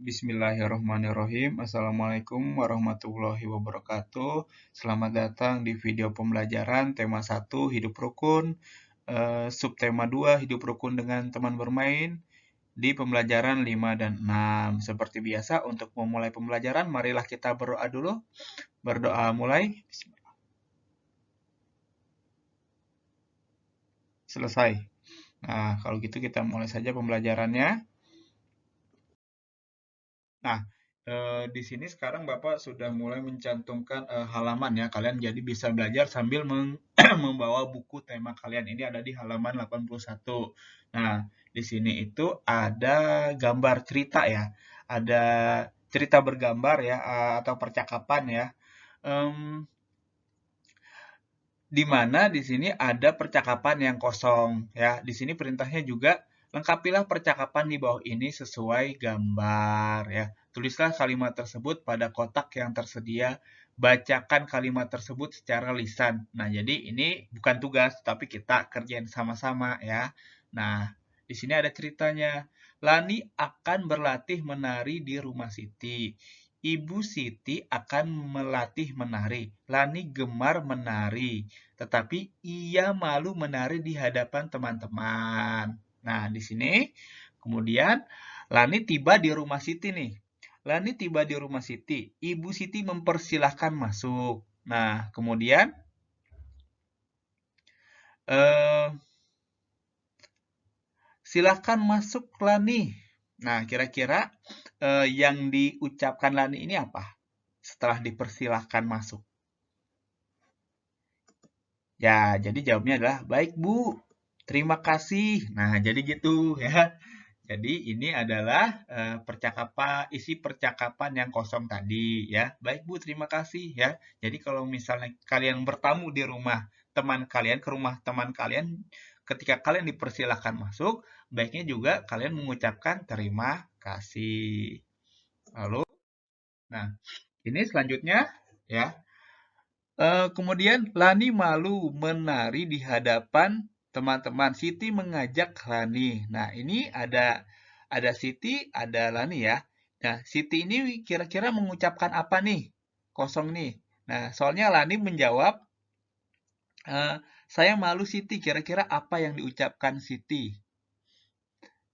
Bismillahirrahmanirrahim. Assalamualaikum warahmatullahi wabarakatuh. Selamat datang di video pembelajaran tema 1 Hidup Rukun, subtema 2 Hidup Rukun dengan teman bermain di pembelajaran 5 dan 6. Seperti biasa, untuk memulai pembelajaran, marilah kita berdoa dulu. Berdoa mulai. Selesai. Nah, kalau gitu kita mulai saja pembelajarannya. Nah, di sini sekarang Bapak sudah mulai mencantumkan halaman ya. Kalian jadi bisa belajar sambil membawa buku tema kalian. Ini ada di halaman 81. Nah, di sini itu ada gambar cerita ya. Ada cerita bergambar ya, atau percakapan ya. Em, di mana di sini ada percakapan yang kosong ya. Di sini perintahnya juga lengkapilah percakapan di bawah ini sesuai gambar ya. Tulislah kalimat tersebut pada kotak yang tersedia. Bacakan kalimat tersebut secara lisan. Nah, jadi ini bukan tugas tapi kita kerjain sama-sama ya. Nah, di sini ada ceritanya. Lani akan berlatih menari di rumah Siti. Ibu Siti akan melatih menari. Lani gemar menari, tetapi ia malu menari di hadapan teman-teman. Nah, di sini kemudian Lani tiba di rumah Siti nih. Lani tiba di rumah Siti. Ibu Siti mempersilahkan masuk. Nah, kemudian eh, silahkan masuk Lani. Nah, kira-kira yang diucapkan Lani ini apa? Setelah dipersilahkan masuk. Ya, jadi jawabnya adalah, baik Bu, terima kasih. Nah, jadi gitu ya. Jadi ini adalah isi percakapan yang kosong tadi ya. Baik Bu, terima kasih ya. Jadi kalau misalnya kalian bertamu di rumah teman kalian, ke rumah teman kalian, ketika kalian dipersilahkan masuk, baiknya juga kalian mengucapkan terima kasih. Lalu, nah ini selanjutnya ya. Kemudian Lani malu menari di hadapan teman-teman. Siti mengajak Lani. Nah, ini ada Siti, ada Lani ya. Nah, Siti ini kira-kira mengucapkan apa nih? Kosong nih. Nah, soalnya Lani menjawab, saya malu Siti. Kira-kira apa yang diucapkan Siti?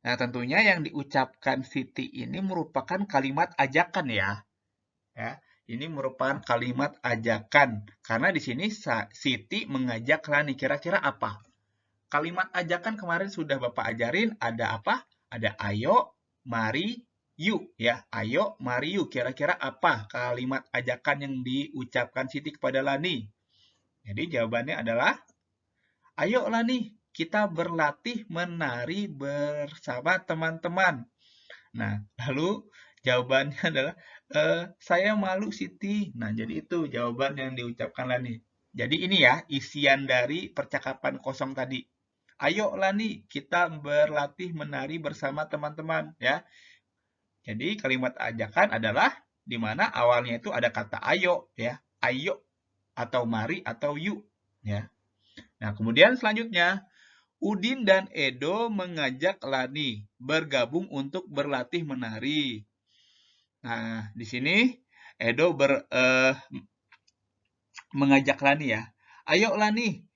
Nah, tentunya yang diucapkan Siti ini merupakan kalimat ajakan ya. Ya, ini merupakan kalimat ajakan karena di sini Siti mengajak Rani. Kira-kira apa? Kalimat ajakan kemarin sudah Bapak ajarin, ada apa? Ada ayo, mari, yuk ya. Ayo, mari, yuk. Kira-kira apa kalimat ajakan yang diucapkan Siti kepada Lani? Jadi jawabannya adalah, ayo Lani, kita berlatih menari bersama teman-teman. Nah, lalu jawabannya adalah, saya malu Siti. Nah, jadi itu jawaban yang diucapkan Lani. Jadi ini ya, isian dari percakapan kosong tadi. Ayo Lani, kita berlatih menari bersama teman-teman ya. Jadi kalimat ajakan adalah di mana awalnya itu ada kata ayo ya. Ayo atau mari atau yuk ya. Nah, kemudian selanjutnya Udin dan Edo mengajak Lani bergabung untuk berlatih menari. Nah, di sini Edo mengajak Lani ya. Ayo Lani,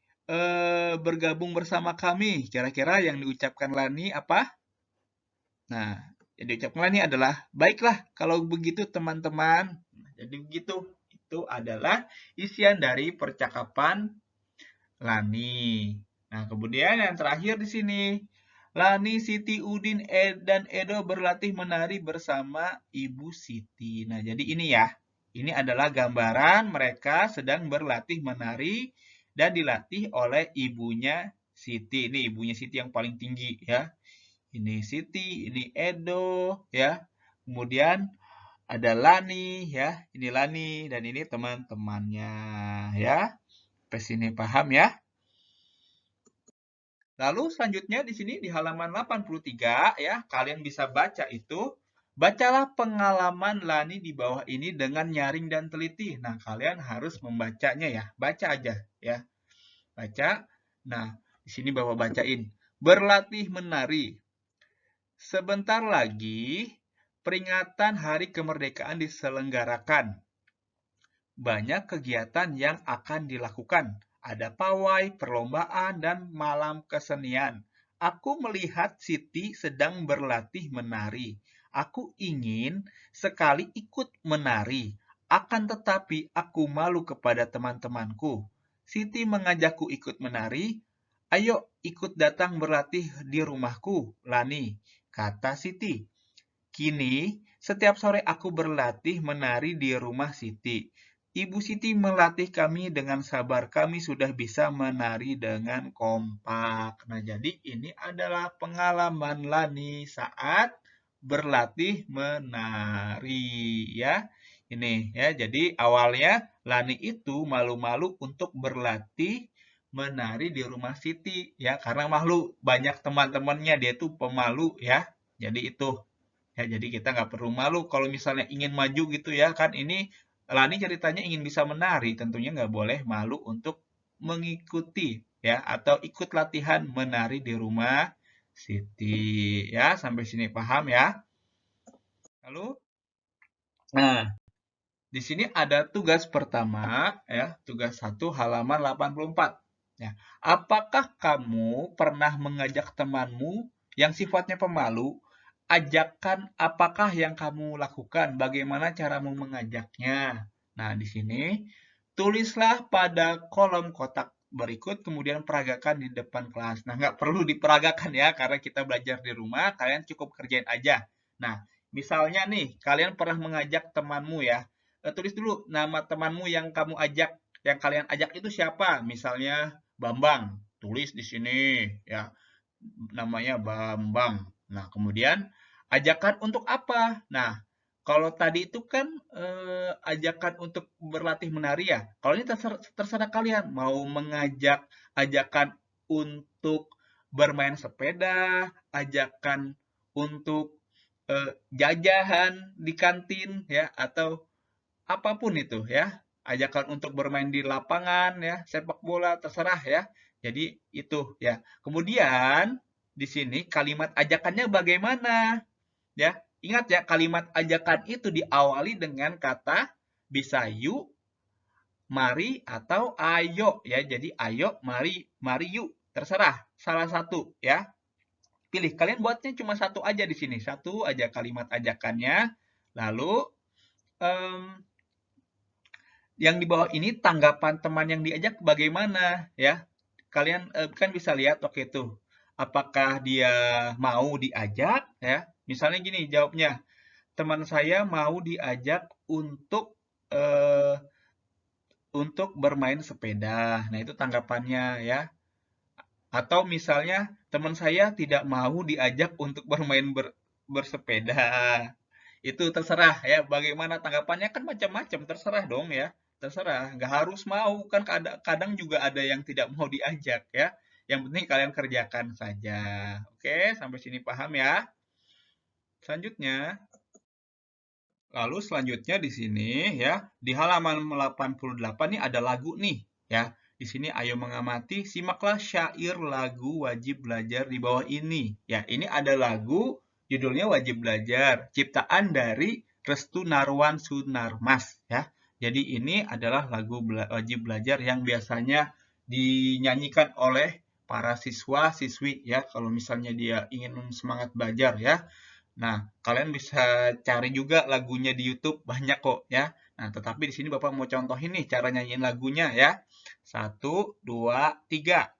bergabung bersama kami. Kira-kira yang diucapkan Lani apa? Nah, yang diucapkan Lani adalah, baiklah kalau begitu teman-teman. Jadi begitu. Itu adalah isian dari percakapan Lani. Nah, kemudian yang terakhir di sini. Lani, Siti, Udin, dan Edo berlatih menari bersama Ibu Siti. Nah, jadi ini ya. Ini adalah gambaran mereka sedang berlatih menari dan dilatih oleh ibunya Siti. Ini ibunya Siti yang paling tinggi ya. Ini Siti, ini Edo ya. Kemudian ada Lani ya. Ini Lani dan ini teman-temannya ya. Sampai sini paham ya? Lalu selanjutnya di sini di halaman 83 ya, kalian bisa baca itu. Bacalah pengalaman Lani di bawah ini dengan nyaring dan teliti. Nah, kalian harus membacanya ya. Baca aja ya. Baca. Nah, di sini Bapak bacain. Berlatih menari. Sebentar lagi peringatan Hari Kemerdekaan diselenggarakan. Banyak kegiatan yang akan dilakukan. Ada pawai, perlombaan, dan malam kesenian. Aku melihat Siti sedang berlatih menari. Aku ingin sekali ikut menari. Akan tetapi aku malu kepada teman-temanku. Siti mengajakku ikut menari. Ayo ikut datang berlatih di rumahku, Lani, kata Siti. Kini, setiap sore aku berlatih menari di rumah Siti. Ibu Siti melatih kami dengan sabar. Kami sudah bisa menari dengan kompak. Nah, jadi ini adalah pengalaman Lani saat berlatih menari ya. Ini ya. Jadi awalnya Lani itu malu-malu untuk berlatih menari di rumah Siti ya, karena malu banyak teman-temannya, dia itu pemalu ya. Jadi itu. Ya, jadi kita nggak perlu malu kalau misalnya ingin maju gitu ya. Kan ini Lani ceritanya ingin bisa menari, tentunya nggak boleh malu untuk mengikuti ya atau ikut latihan menari di rumah Siti. Ya, sampai sini paham ya. Lalu, nah, di sini ada tugas pertama ya, tugas 1 halaman 84. Ya, apakah kamu pernah mengajak temanmu yang sifatnya pemalu? Ajakan apakah yang kamu lakukan? Bagaimana caramu mengajaknya? Nah, di sini tulislah pada kolom kotak berikut, kemudian peragakan di depan kelas. Nah, nggak perlu diperagakan ya, karena kita belajar di rumah, kalian cukup kerjain aja. Nah, misalnya nih, kalian pernah mengajak temanmu ya, tulis dulu nama temanmu yang kamu ajak, yang kalian ajak itu siapa? Misalnya Bambang, tulis di sini ya, namanya Bambang. Nah, kemudian ajakan untuk apa? Nah, kalau tadi itu kan ajakan untuk berlatih menari ya. Kalau ini terserah kalian mau mengajak ajakan untuk bermain sepeda, ajakan untuk jajahan di kantin ya, atau apapun itu ya. Ajakan untuk bermain di lapangan ya, sepak bola terserah ya. Jadi itu ya. Kemudian di sini kalimat ajakannya bagaimana? Ya, ingat ya, kalimat ajakan itu diawali dengan kata bisa yuk, mari, atau ayo ya. Jadi ayo, mari, mari yuk. Terserah salah satu ya. Pilih, kalian buatnya cuma satu aja di sini. Satu aja kalimat ajakannya. Lalu yang di bawah ini tanggapan teman yang diajak bagaimana ya. Kalian kan bisa lihat, oke tuh, apakah dia mau diajak ya. Misalnya gini jawabnya, teman saya mau diajak untuk bermain sepeda. Nah, itu tanggapannya ya. Atau misalnya teman saya tidak mau diajak untuk bermain bersepeda. Itu terserah ya, bagaimana tanggapannya kan macam-macam, terserah dong ya. Terserah, nggak harus mau, kan kadang juga ada yang tidak mau diajak ya. Yang penting kalian kerjakan saja. Oke, sampai sini paham ya. Selanjutnya, lalu selanjutnya di sini ya, di halaman 88 nih ada lagu nih ya. Di sini ayo mengamati, simaklah syair lagu wajib belajar di bawah ini. Ya, ini ada lagu judulnya Wajib Belajar, ciptaan dari Restu Narwan Sunarmas ya. Jadi ini adalah lagu wajib belajar yang biasanya dinyanyikan oleh para siswa-siswi ya, kalau misalnya dia ingin semangat belajar ya. Nah, kalian bisa cari juga lagunya di YouTube, banyak kok ya. Nah, tetapi di sini Bapak mau contohin nih cara nyanyiin lagunya ya. 1, 2, 3.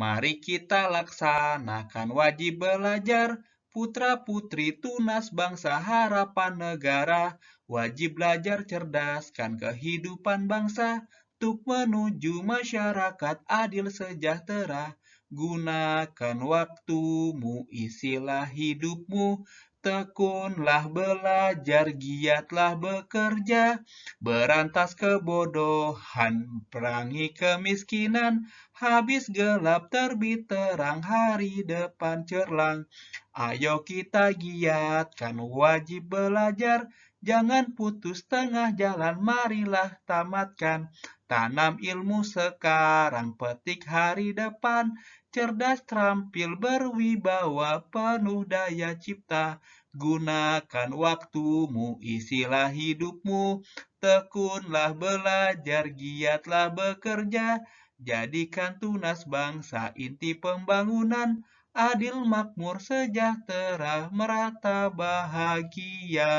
Mari kita laksanakan wajib belajar, putra-putri tunas bangsa harapan negara. Wajib belajar cerdaskan kehidupan bangsa, untuk menuju masyarakat adil sejahtera. Gunakan waktumu, isilah hidupmu, tekunlah belajar, giatlah bekerja, berantas kebodohan, perangi kemiskinan, habis gelap terbit terang, hari depan cerlang. Ayo kita giatkan wajib belajar, jangan putus tengah jalan, marilah tamatkan. Tanam ilmu sekarang, petik hari depan, cerdas terampil berwibawa, penuh daya cipta. gunakan waktumu, isilah hidupmu, tekunlah belajar, giatlah bekerja, jadikan Tunas bangsa inti pembangunan, adil, makmur, sejahtera, merata, bahagia.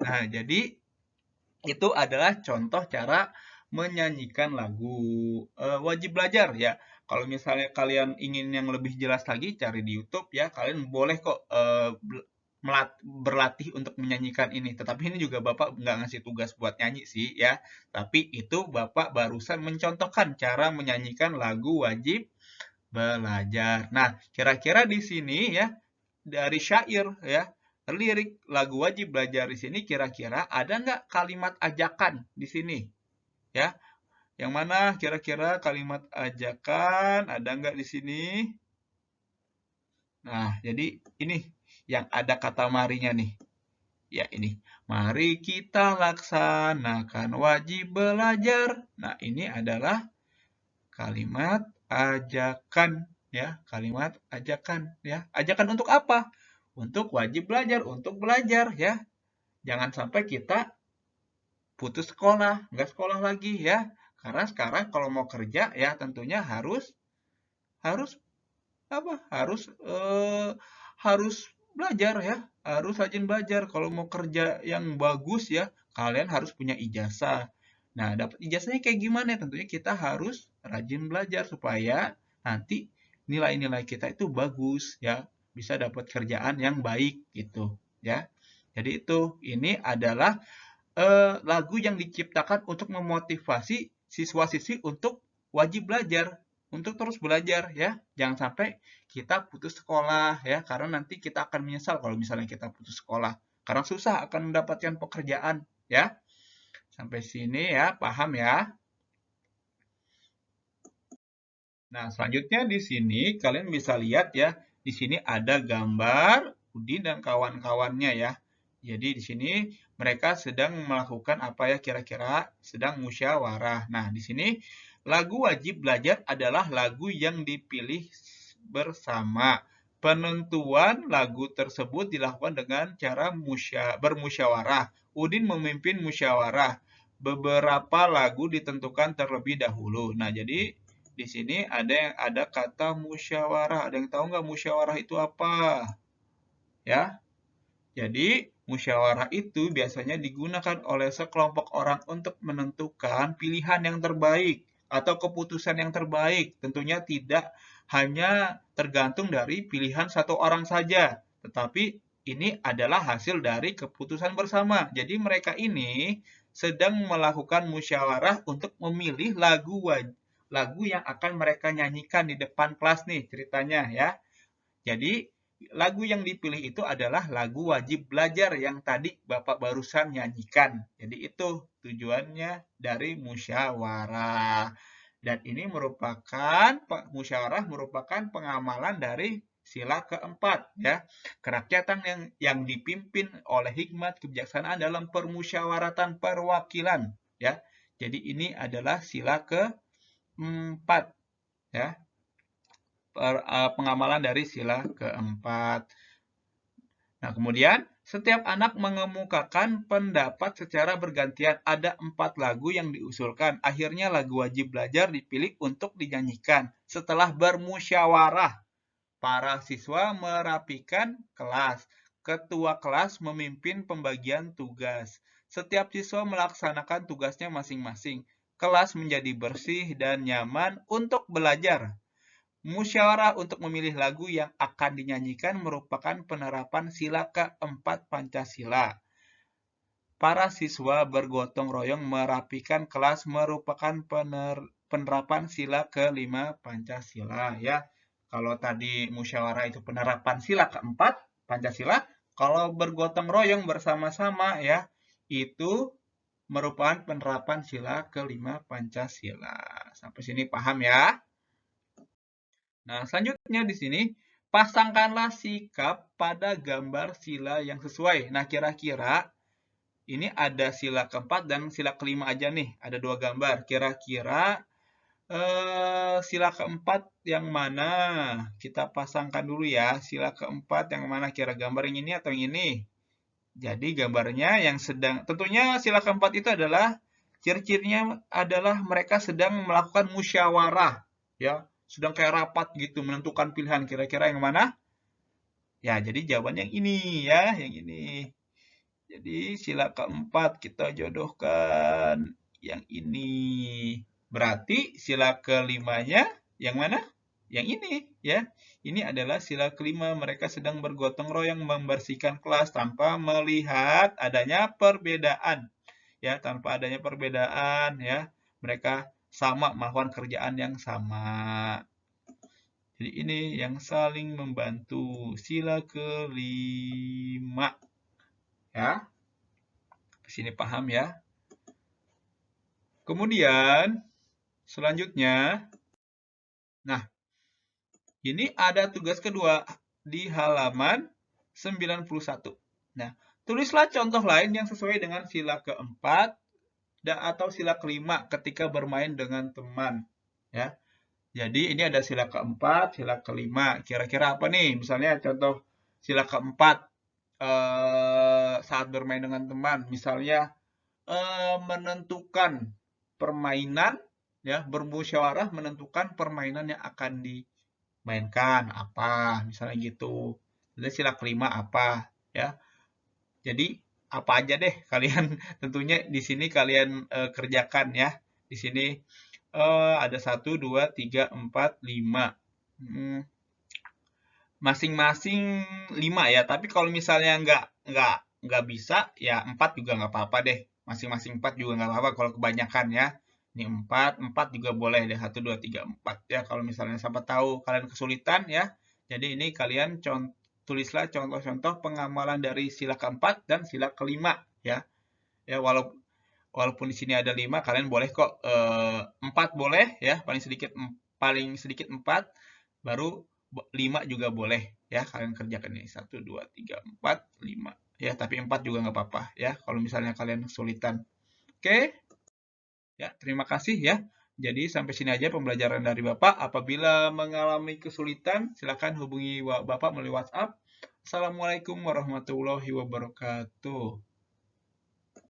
Nah, jadi itu adalah contoh cara menyanyikan lagu wajib belajar ya. Kalau misalnya kalian ingin yang lebih jelas lagi, cari di YouTube ya. Kalian boleh kok berlatih untuk menyanyikan ini. Tetapi ini juga Bapak nggak ngasih tugas buat nyanyi sih ya. Tapi itu Bapak barusan mencontohkan cara menyanyikan lagu wajib belajar. Nah, kira-kira di sini ya, dari syair ya, lirik lagu wajib belajar di sini kira-kira ada nggak kalimat ajakan di sini? Ya, yang mana kira-kira kalimat ajakan ada nggak di sini? Nah, jadi ini yang ada kata marinya nih. Ya, ini. Mari kita laksanakan wajib belajar. Nah, ini adalah kalimat ajakan ya, kalimat ajakan ya. Ajakan untuk apa? Untuk wajib belajar, untuk belajar ya. Jangan sampai kita putus sekolah, nggak sekolah lagi ya. Karena sekarang kalau mau kerja ya tentunya harus harus apa? Harus belajar ya, harus rajin belajar. Kalau mau kerja yang bagus ya, kalian harus punya ijazah. Nah, dapat ijazahnya kayak gimana? Tentunya kita harus rajin belajar supaya nanti nilai-nilai kita itu bagus ya, bisa dapat kerjaan yang baik gitu ya. Jadi itu ini adalah lagu yang diciptakan untuk memotivasi siswa-siswi untuk wajib belajar, untuk terus belajar ya. Jangan sampai kita putus sekolah ya, karena nanti kita akan menyesal kalau misalnya kita putus sekolah. Karena susah akan mendapatkan pekerjaan ya. Sampai sini ya, paham ya? Nah, selanjutnya di sini kalian bisa lihat ya, di sini ada gambar Udin dan kawan-kawannya ya. Jadi di sini mereka sedang melakukan apa ya kira-kira sedang musyawarah. Nah, di sini lagu wajib belajar adalah lagu yang dipilih bersama. Penentuan lagu tersebut dilakukan dengan cara bermusyawarah. Udin memimpin musyawarah. Beberapa lagu ditentukan terlebih dahulu. Nah, jadi di sini ada kata musyawarah. Ada yang tahu nggak musyawarah itu apa? Ya, jadi musyawarah itu biasanya digunakan oleh sekelompok orang untuk menentukan pilihan yang terbaik atau keputusan yang terbaik. Tentunya tidak hanya tergantung dari pilihan satu orang saja, tetapi ini adalah hasil dari keputusan bersama. Jadi mereka ini sedang melakukan musyawarah untuk memilih lagu yang akan mereka nyanyikan di depan kelas nih ceritanya ya. Jadi lagu yang dipilih itu adalah lagu wajib belajar yang tadi Bapak barusan nyanyikan. Jadi itu tujuannya dari musyawarah. Dan ini musyawarah merupakan pengamalan dari sila keempat ya. Kerakyatan yang dipimpin oleh hikmat kebijaksanaan dalam permusyawaratan perwakilan ya. Jadi ini adalah sila keempat ya. Pengamalan dari sila keempat. Nah, kemudian setiap anak mengemukakan pendapat secara bergantian. Ada 4 lagu yang diusulkan. Akhirnya lagu wajib belajar dipilih untuk dinyanyikan. Setelah bermusyawarah, para siswa merapikan kelas. Ketua kelas memimpin pembagian tugas. Setiap siswa melaksanakan tugasnya masing-masing. Kelas menjadi bersih dan nyaman untuk belajar. Musyawarah untuk memilih lagu yang akan dinyanyikan merupakan penerapan sila keempat Pancasila. Para siswa bergotong royong merapikan kelas merupakan penerapan sila kelima Pancasila ya. Kalau tadi musyawarah itu penerapan sila keempat Pancasila, kalau bergotong royong bersama-sama ya, itu merupakan penerapan sila kelima Pancasila. Sampai sini paham ya? Nah, selanjutnya di sini, pasangkanlah sikap pada gambar sila yang sesuai. Nah, kira-kira ini ada sila keempat dan sila kelima aja nih. Ada 2 gambar. Kira-kira Sila keempat yang mana? Kita pasangkan dulu ya. Sila keempat yang mana? Kira gambar yang ini atau yang ini? Jadi gambarnya yang sedang, tentunya sila keempat itu adalah ciri-cirinya adalah mereka sedang melakukan musyawarah, ya, sedang kayak rapat gitu menentukan pilihan kira-kira yang mana? Ya, jadi jawaban yang ini ya, yang ini. Jadi sila keempat kita jodohkan yang ini. Berarti sila kelimanya yang mana? Yang ini ya. Ini adalah sila kelima. Mereka sedang bergotong royong membersihkan kelas tanpa melihat adanya perbedaan. Ya, tanpa adanya perbedaan ya. Mereka sama melakukan kerjaan yang sama. Jadi ini yang saling membantu. Sila kelima. Ya. Di sini paham ya. Kemudian selanjutnya, nah ini ada tugas kedua di halaman 91. Nah, tulislah contoh lain yang sesuai dengan sila keempat atau sila kelima ketika bermain dengan teman. Ya, jadi ini ada sila keempat, sila kelima. Kira-kira apa nih? Misalnya contoh sila keempat saat bermain dengan teman. Misalnya menentukan permainan, ya, bermusyawarah menentukan permainan yang akan dimainkan apa, misalnya gitu. Jadi sila kelima apa, ya. Jadi apa aja deh kalian tentunya di sini kalian kerjakan ya. Di sini ada 1, 2, 3, 4, 5. Masing-masing 5 ya. Tapi kalau misalnya nggak bisa, ya 4 juga nggak apa-apa deh. Masing-masing 4 juga nggak apa-apa kalau kebanyakan ya. Ini 4 juga boleh deh. 1, 2, 3, 4 ya. Kalau misalnya siapa tahu kalian kesulitan ya. Jadi ini kalian tulislah contoh-contoh pengamalan dari sila keempat dan sila kelima ya. Ya walaupun di sini ada 5, kalian boleh kok 4 boleh ya, paling sedikit 4, baru 5 juga boleh ya, kalian kerjakan ini 1, 2, 3, 4, 5 ya, tapi 4 juga nggak apa-apa ya kalau misalnya kalian kesulitan. Oke ya, terima kasih ya. Jadi sampai sini aja pembelajaran dari Bapak. Apabila mengalami kesulitan silakan hubungi Bapak melalui WhatsApp. Assalamualaikum warahmatullahi wabarakatuh.